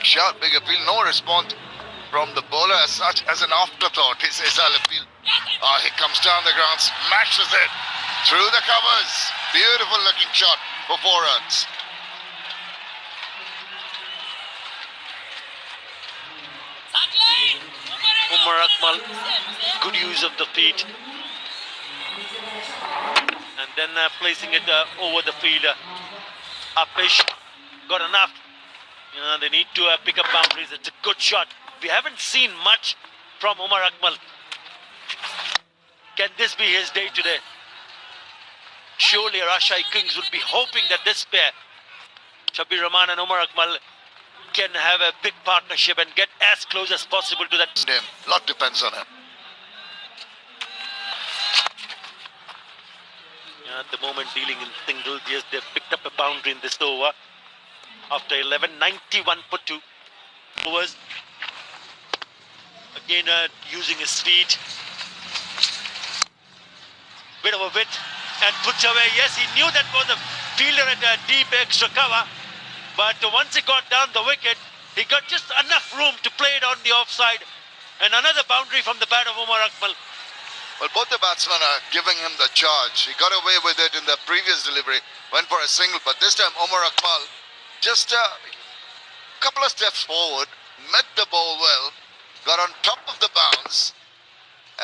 big shot, big appeal. No response from the bowler as such, as an afterthought. His appeal. He comes down the ground, smashes it through the covers. Beautiful looking shot for 4 runs. Umar Akmal, good use of the feet. And then placing it over the fielder. Apish got enough. They need to pick up boundaries. It's a good shot. We haven't seen much from Umar Akmal. Can this be his day today? Surely Rajshahi Kings would be hoping that this pair, Shabbir Rahman and Umar Akmal, can have a big partnership and get as close as possible to that. A lot depends on him. At the moment, dealing in singles, yes, they've picked up a boundary in this over. After 11, 91 for 2 overs. Again, using his feet. Bit of a width and puts away. Yes, he knew that was a fielder at a deep extra cover. But once he got down the wicket, he got just enough room to play it on the offside. And another boundary from the bat of Umar Akmal. Well, both the batsmen are giving him the charge. He got away with it in the previous delivery. Went for a single, but this time Umar Akmal just a couple of steps forward, met the ball well, got on top of the bounce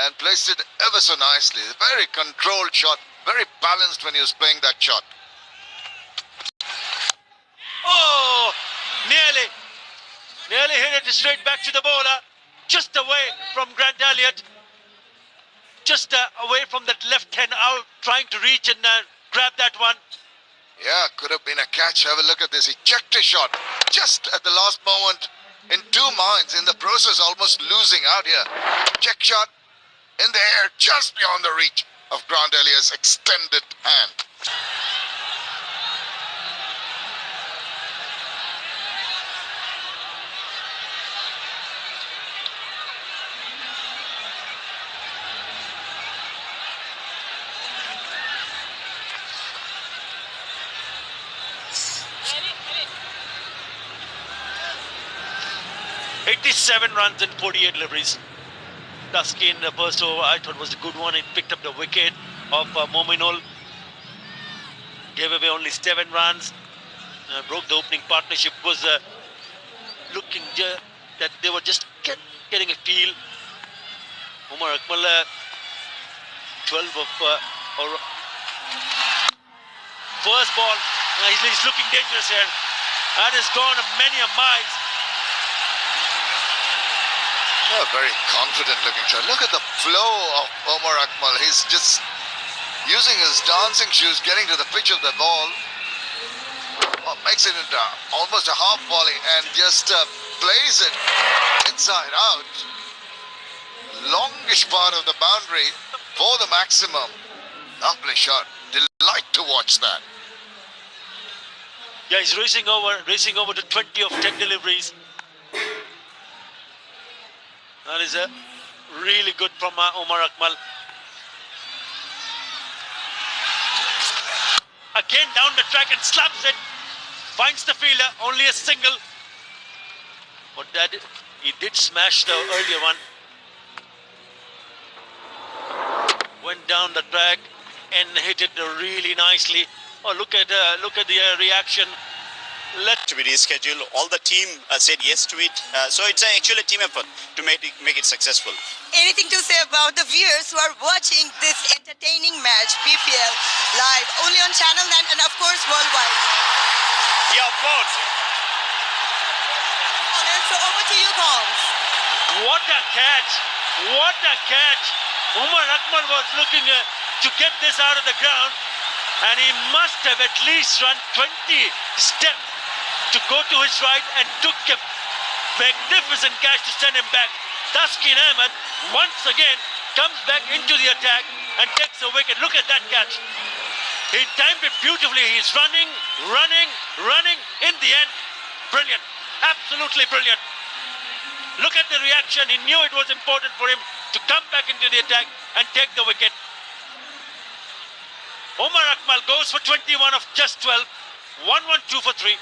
and placed it ever so nicely. A very controlled shot, very balanced when he was playing that shot. Oh, nearly hit it straight back to the bowler, just away from Grant Elliott, just away from that left hand out, trying to reach and grab that one. Yeah, could have been a catch. Have a look at this. He checked his shot just at the last moment, in 2 minds, in the process, almost losing out here. Check shot in the air, just beyond the reach of Grant Elliott's extended hand. Seven runs and 48 deliveries. Dusky in the first over, I thought was a good one. It picked up the wicket of Mominul. Gave away only 7 runs. Broke the opening partnership. Was looking that they were just getting a feel. Umar Akmal, 12 of first ball. He's looking dangerous here. That has gone many a miles. A very confident looking shot. Look at the flow of Umar Akmal. He's just using his dancing shoes, getting to the pitch of the ball. Makes it into almost a half volley and just plays it inside out. Longish part of the boundary for the maximum. Lovely shot. Delight to watch that. Yeah, he's racing over to 20 of 10 deliveries. That is a really good from Umar Akmal. Again down the track and slaps it. Finds the fielder, only a single. But that he did smash the earlier one. Went down the track and hit it really nicely. Oh, look at the reaction. To be rescheduled, all the team said yes to it. So it's actually a team effort to make it successful. Anything to say about the viewers who are watching this entertaining match, BPL, live only on Channel 9 and of course worldwide? Yeah, of course. So over to you, Combs. What a catch! What a catch! Umar Akmal was looking to get this out of the ground, and he must have at least run 20 steps to go to his right and took a magnificent catch to send him back. Taskin Ahmed once again comes back into the attack and takes a wicket. Look at that catch. He timed it beautifully. He's running. In the end, brilliant. Absolutely brilliant. Look at the reaction. He knew it was important for him to come back into the attack and take the wicket. Umar Akmal goes for 21 of just 12. 1-1-2 for 3.